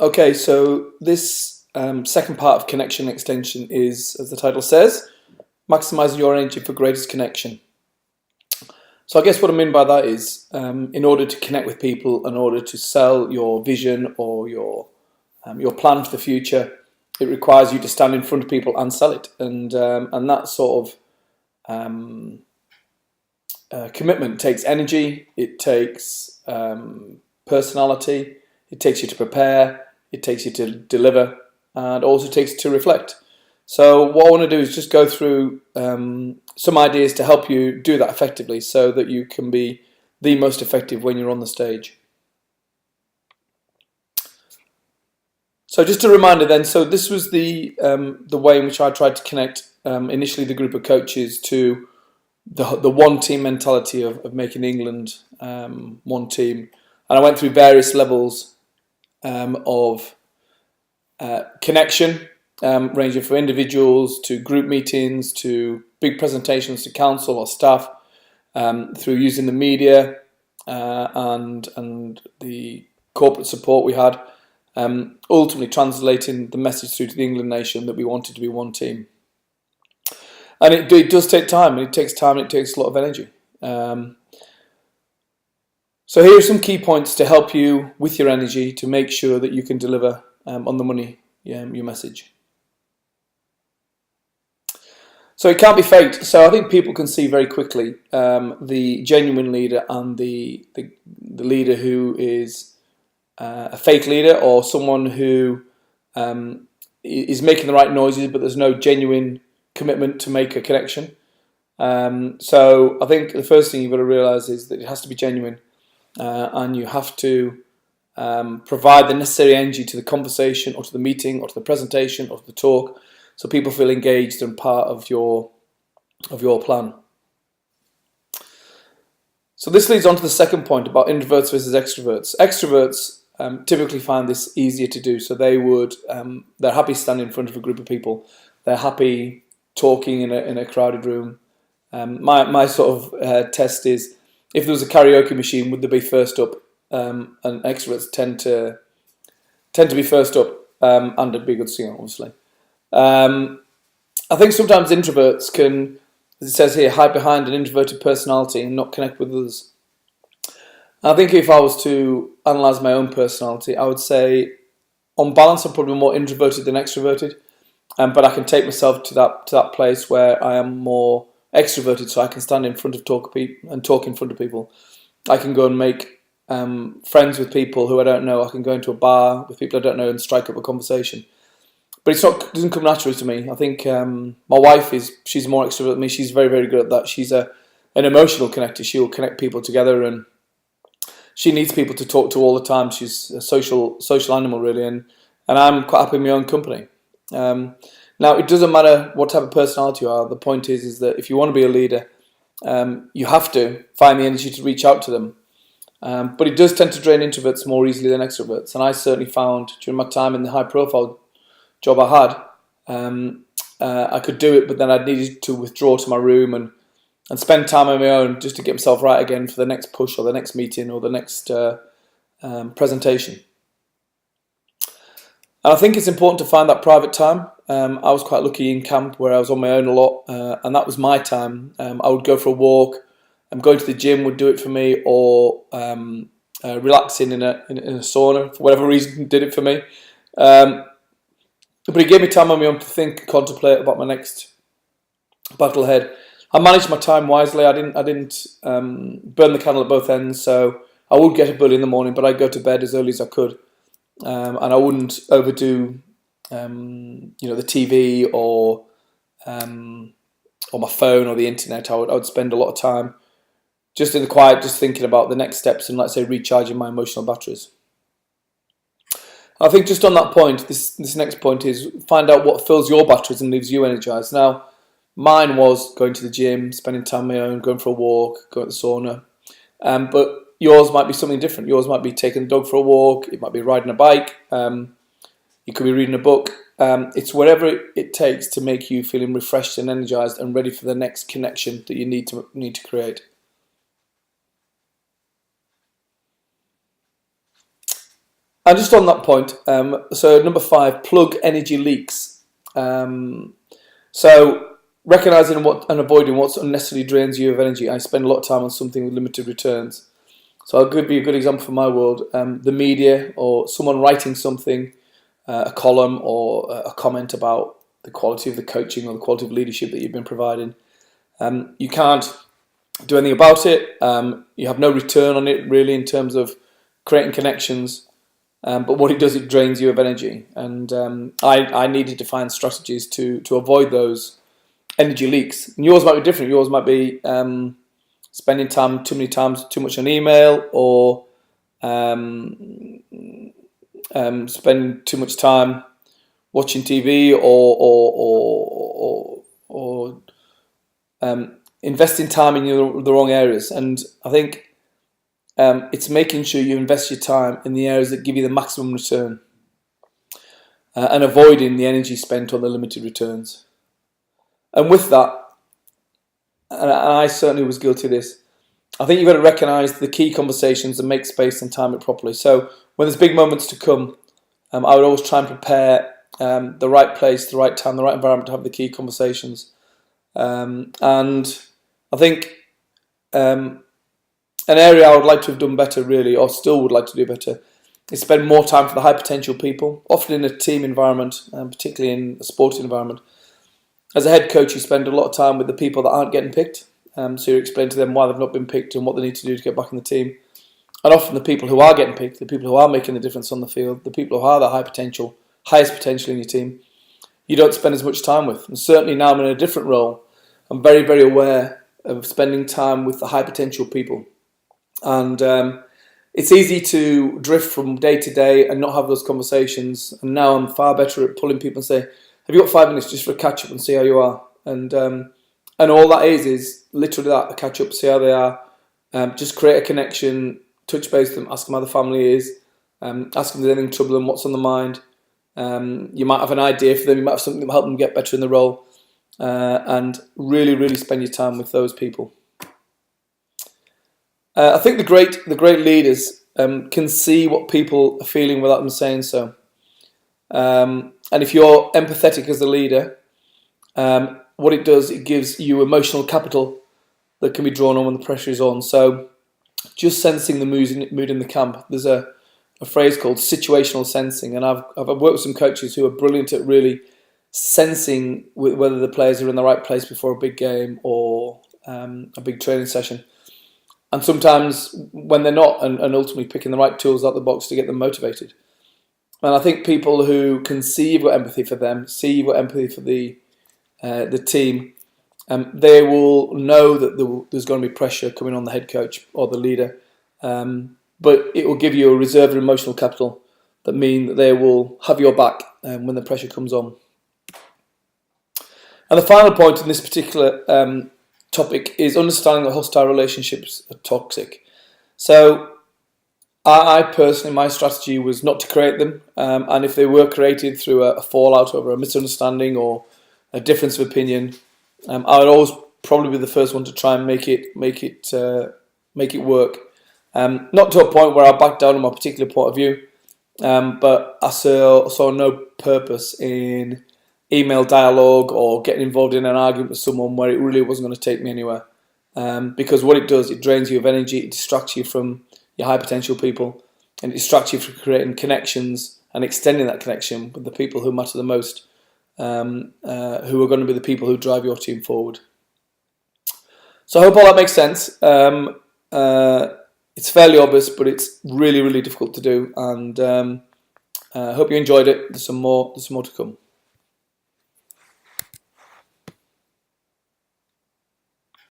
Okay, so this second part of connection extension is, as the title says, maximizing your energy for greatest connection. So I guess what I mean by that is, in order to connect with people, in order to sell your vision or your plan for the future, it requires you to stand in front of people and sell it, and that sort of commitment takes energy. It takes personality. It takes you to prepare. It takes you to deliver, and also takes you to reflect. So what I want to do is just go through some ideas to help you do that effectively, so that you can be the most effective when you're on the stage. So just a reminder then, so this was the way in which I tried to connect initially the group of coaches to the one team mentality of making England one team. And I went through various levels of connection, ranging from individuals to group meetings to big presentations to council or staff, through using the media and the corporate support we had, ultimately translating the message through to the England nation that we wanted to be one team. And it does take time, and it takes time, and it takes a lot of energy. So here are some key points to help you with your energy to make sure that you can deliver on the money, your message. So it can't be faked. So I think people can see very quickly the genuine leader and the leader who is a fake leader, or someone who is making the right noises, but there's no genuine commitment to make a connection. So I think the first thing you've got to realise is that it has to be genuine, and you have to provide the necessary energy to the conversation or to the meeting or to the presentation or to the talk, so people feel engaged and part of your plan. So this leads on to the second point about introverts versus extroverts. Extroverts typically find this easier to do, so they're happy standing in front of a group of people. They're happy talking in a crowded room. My sort of test is, if there was a karaoke machine, would they be first up? And extroverts tend to be first up, and a be a good singer, obviously. I think sometimes introverts can, as it says here, hide behind an introverted personality and not connect with others. I think if I was to analyse my own personality, I would say, on balance, I'm probably more introverted than extroverted. But I can take myself to that place where I am more extroverted, so I can stand in front of talk in front of people. I can go and make friends with people who I don't know. I can go into a bar with people I don't know and strike up a conversation. But it doesn't come naturally to me. I think my wife she's more extrovert than me. She's very, very good at that. She's an emotional connector. She will connect people together, and she needs people to talk to all the time. She's a social animal, really, and I'm quite happy in my own company. Now, it doesn't matter what type of personality you are. The point is that if you want to be a leader, you have to find the energy to reach out to them. But it does tend to drain introverts more easily than extroverts. And I certainly found during my time in the high-profile job I had, I could do it, but then I needed to withdraw to my room and spend time on my own just to get myself right again for the next push or the next meeting or the next presentation. And I think it's important to find that private time. I was quite lucky in camp where I was on my own a lot, and that was my time. I would go for a walk, going to the gym would do it for me, or relaxing in a sauna, for whatever reason, did it for me. But it gave me time on my own to think and contemplate about my next battle ahead. I managed my time wisely. I didn't burn the candle at both ends, so I would get up early in the morning, but I'd go to bed as early as I could. And I wouldn't overdo, the TV or my phone or the internet. I would spend a lot of time just in the quiet, just thinking about the next steps and, let's say, recharging my emotional batteries. I think just on that point, this next point is find out what fills your batteries and leaves you energized. Now, mine was going to the gym, spending time on my own, going for a walk, going to the sauna. But yours might be something different. Yours might be taking the dog for a walk. It might be riding a bike. You could be reading a book. It's whatever it takes to make you feeling refreshed and energized and ready for the next connection that you need to create. And just on that point, so number 5, plug energy leaks. So recognizing what and avoiding what unnecessarily drains you of energy. I spend a lot of time on something with limited returns. So I'll give you a good example from my world. The media or someone writing something, a column or a comment about the quality of the coaching or the quality of leadership that you've been providing. You can't do anything about it. You have no return on it really in terms of creating connections. But what it does, it drains you of energy. And I needed to find strategies to avoid those energy leaks. And yours might be different. Yours might be spending time too much on email, or spending too much time watching TV, or investing time in the wrong areas. And I think it's making sure you invest your time in the areas that give you the maximum return, and avoiding the energy spent on the limited returns. And with that, and I certainly was guilty of this, I think you've got to recognise the key conversations and make space and time it properly. So when there's big moments to come, I would always try and prepare the right place, the right time, the right environment to have the key conversations. And I think an area I would like to have done better, really, or still would like to do better, is spend more time for the high potential people, often in a team environment, particularly in a sporting environment. As a head coach, you spend a lot of time with the people that aren't getting picked. So you explain to them why they've not been picked and what they need to do to get back in the team. And often the people who are getting picked, the people who are making the difference on the field, the people who are the highest potential in your team, you don't spend as much time with. And certainly now I'm in a different role. I'm very, very aware of spending time with the high potential people. And it's easy to drift from day to day and not have those conversations. And now I'm far better at pulling people and say, have you got 5 minutes just for a catch up and see how you are? And all that is literally that, a catch up, see how they are. Just create a connection, touch base with them, ask them how the family is, ask them if there's anything trouble them, what's on the mind. You might have an idea for them, you might have something that will help them get better in the role. And really, really spend your time with those people. I think the great leaders can see what people are feeling without them saying so. And if you're empathetic as a leader, what it does, it gives you emotional capital that can be drawn on when the pressure is on. So just sensing the mood in the camp. There's a phrase called situational sensing, and I've worked with some coaches who are brilliant at really sensing whether the players are in the right place before a big game or a big training session. And sometimes when they're not, and ultimately picking the right tools out of the box to get them motivated. And I think people who can see you've got empathy for them, see you've got empathy for the team, they will know that there's going to be pressure coming on the head coach or the leader. But it will give you a reserve of emotional capital that mean that they will have your back when the pressure comes on. And the final point in this particular topic is understanding that hostile relationships are toxic. So I personally, my strategy was not to create them, and if they were created through a fallout over a misunderstanding or a difference of opinion, I would always probably be the first one to try and make it work. Not to a point where I back down on my particular point of view, but I saw no purpose in email dialogue or getting involved in an argument with someone where it really wasn't going to take me anywhere. Because what it does, it drains you of energy, it distracts you from your high potential people, and it distracts you from creating connections and extending that connection with the people who matter the most, who are going to be the people who drive your team forward. So I hope all that makes sense. It's fairly obvious, but it's really, really difficult to do, and I hope you enjoyed it. There's some more to come.